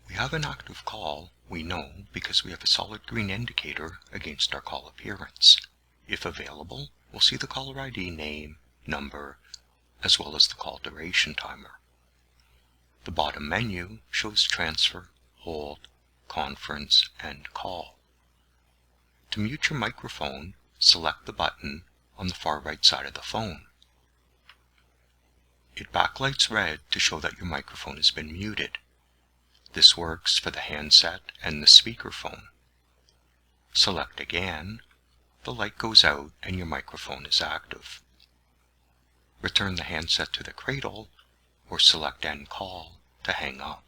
We have an active call, we know, because we have a solid green indicator against our call appearance. If available, we'll see the caller ID name, number, as well as the call duration timer. The bottom menu shows transfer, hold, conference, and call. To mute your microphone, select the button on the far right side of the phone. It backlights red to show that your microphone has been muted. This works for the handset and the speakerphone. Select again, the light goes out and your microphone is active. Return the handset to the cradle or select End Call to hang up.